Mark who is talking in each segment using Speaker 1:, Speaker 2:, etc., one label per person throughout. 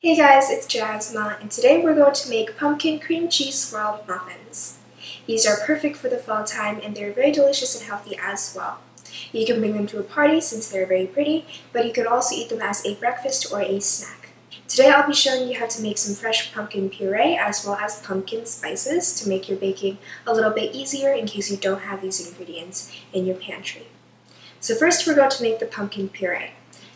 Speaker 1: Hey guys, it's Jasma, and today we're going to make pumpkin cream cheese swirl muffins. These are perfect for the fall time and they're very delicious and healthy as well. You can bring them to a party since they're very pretty, but you could also eat them as a breakfast or a snack. Today I'll be showing you how to make some fresh pumpkin puree as well as pumpkin spices to make your baking a little bit easier in case you don't have these ingredients in your pantry. So first we're going to make the pumpkin puree.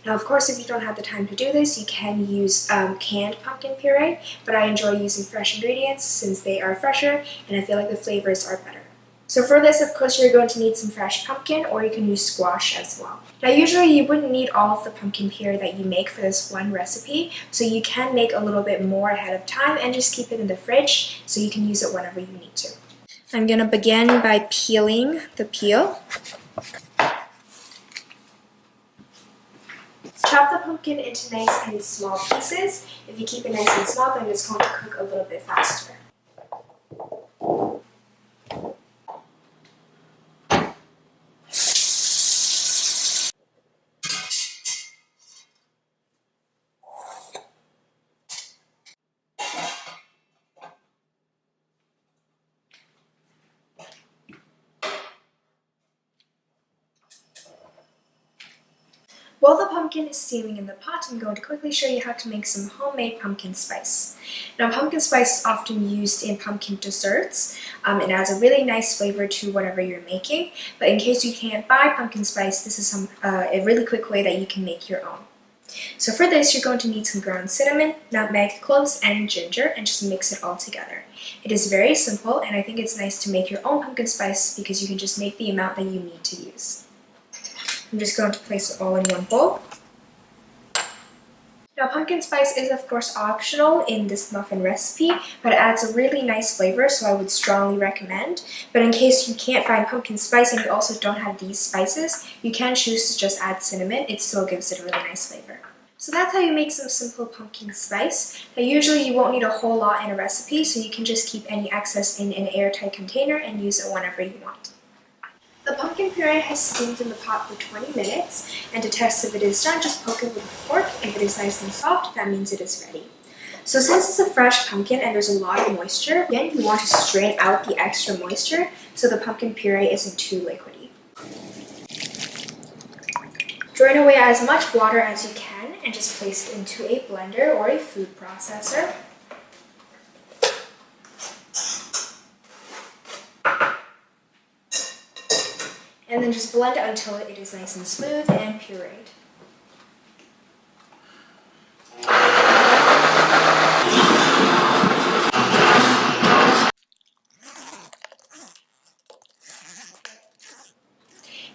Speaker 1: Now, of course, if you don't have the time to do this, you can use canned pumpkin puree, but I enjoy using fresh ingredients since they are fresher and I feel like the flavors are better. So for this, of course, you're going to need some fresh pumpkin, or you can use squash as well. Now, usually you wouldn't need all of the pumpkin puree that you make for this one recipe, so you can make a little bit more ahead of time and just keep it in the fridge so you can use it whenever you need to. I'm going to begin by peeling the peel. Chop the pumpkin into nice and small pieces. If you keep it nice and small, then it's going to cook a little bit faster. While the pumpkin is steaming in the pot, I'm going to quickly show you how to make some homemade pumpkin spice. Now, pumpkin spice is often used in pumpkin desserts. It adds a really nice flavor to whatever you're making, but in case you can't buy pumpkin spice, this is a really quick way that you can make your own. So for this, you're going to need some ground cinnamon, nutmeg, cloves, and ginger, and just mix it all together. It is very simple, and I think it's nice to make your own pumpkin spice because you can just make the amount that you need to use. I'm just going to place it all in one bowl. Now, pumpkin spice is of course optional in this muffin recipe, but it adds a really nice flavor, so I would strongly recommend. But in case you can't find pumpkin spice and you also don't have these spices, you can choose to just add cinnamon. It still gives it a really nice flavor. So that's how you make some simple pumpkin spice. Now, usually you won't need a whole lot in a recipe, so you can just keep any excess in an airtight container and use it whenever you want. The pumpkin puree has steamed in the pot for 20 minutes, and to test if it is done, just poke it with a fork. If it is nice and soft, that means it is ready. So since it's a fresh pumpkin and there's a lot of moisture, again, you want to strain out the extra moisture so the pumpkin puree isn't too liquidy. Drain away as much water as you can and just place it into a blender or a food processor. And then just blend it until it is nice and smooth and pureed.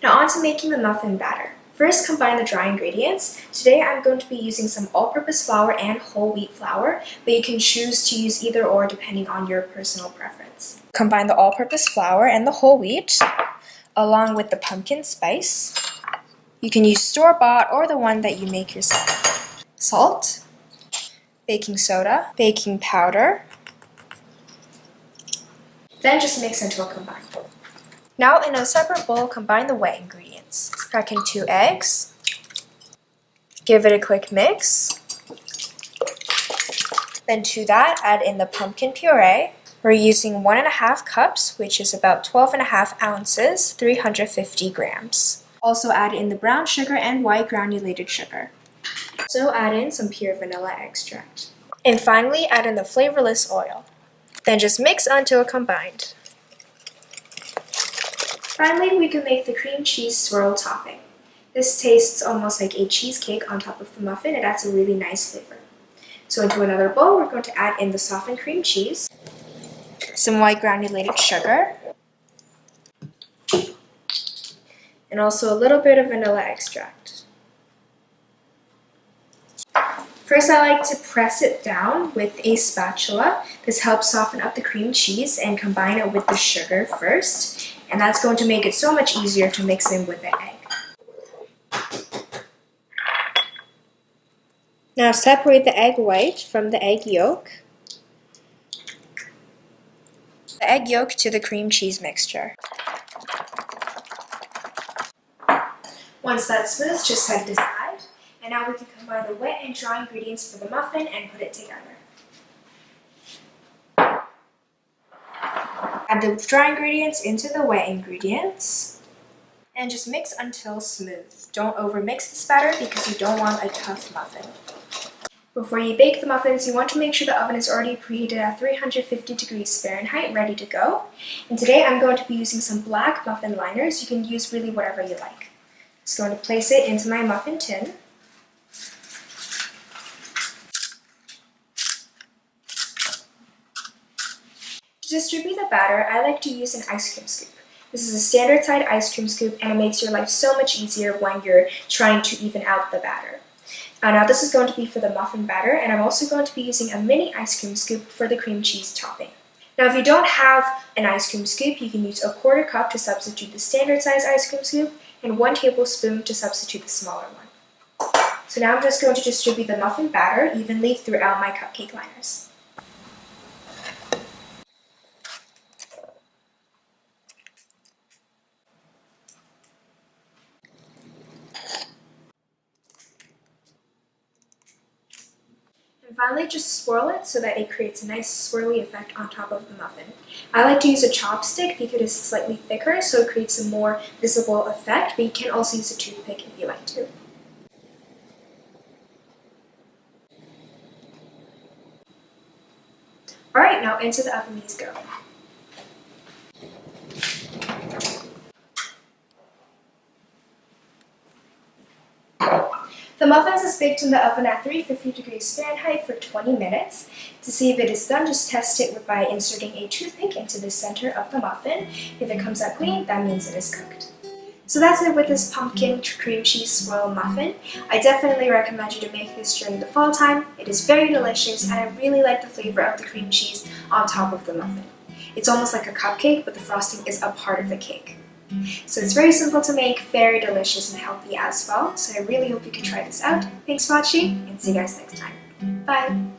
Speaker 1: Now on to making the muffin batter. First, combine the dry ingredients. Today I'm going to be using some all-purpose flour and whole wheat flour, but you can choose to use either or depending on your personal preference. Combine the all-purpose flour and the whole wheat, along with the pumpkin spice. You can use store-bought or the one that you make yourself. Salt, baking soda, baking powder. Then just mix until combined. Now in a separate bowl, combine the wet ingredients. Crack in 2 eggs. Give it a quick mix. Then to that, add in the pumpkin puree. We're using 1.5 cups, which is about 12.5 ounces, 350 grams. Also add in the brown sugar and white granulated sugar. So add in some pure vanilla extract. And finally, add in the flavorless oil. Then just mix until combined. Finally, we can make the cream cheese swirl topping. This tastes almost like a cheesecake on top of the muffin. It adds a really nice flavor. So into another bowl, we're going to add in the softened cream cheese, some white granulated sugar, and also a little bit of vanilla extract. First, I like to press it down with a spatula. This helps soften up the cream cheese and combine it with the sugar first, and that's going to make it so much easier to mix in with the egg. Now separate the egg white from the egg yolk. The egg yolk to the cream cheese mixture. Once that's smooth, just set it aside. And now we can combine the wet and dry ingredients for the muffin and put it together. Add the dry ingredients into the wet ingredients and just mix until smooth. Don't overmix this batter because you don't want a tough muffin. Before you bake the muffins, you want to make sure the oven is already preheated at 350 degrees Fahrenheit, ready to go. And today I'm going to be using some black muffin liners. You can use really whatever you like. Just going to place it into my muffin tin. To distribute the batter, I like to use an ice cream scoop. This is a standard side ice cream scoop and it makes your life so much easier when you're trying to even out the batter. Now this is going to be for the muffin batter, and I'm also going to be using a mini ice cream scoop for the cream cheese topping. Now if you don't have an ice cream scoop, you can use a 1/4 cup to substitute the standard size ice cream scoop and 1 tablespoon to substitute the smaller one. So now I'm just going to distribute the muffin batter evenly throughout my cupcake liners. And finally, just swirl it so that it creates a nice swirly effect on top of the muffin. I like to use a chopstick because it's slightly thicker, so it creates a more visible effect, but you can also use a toothpick if you like to. Alright, now into the oven these go. The muffins is baked in the oven at 350 degrees Fahrenheit for 20 minutes. To see if it is done, just test it by inserting a toothpick into the center of the muffin. If it comes out clean, that means it is cooked. So that's it with this pumpkin cream cheese swirl muffin. I definitely recommend you to make this during the fall time. It is very delicious and I really like the flavor of the cream cheese on top of the muffin. It's almost like a cupcake, but the frosting is a part of the cake. So it's very simple to make, very delicious and healthy as well. So I really hope you can try this out. Thanks for watching and see you guys next time. Bye!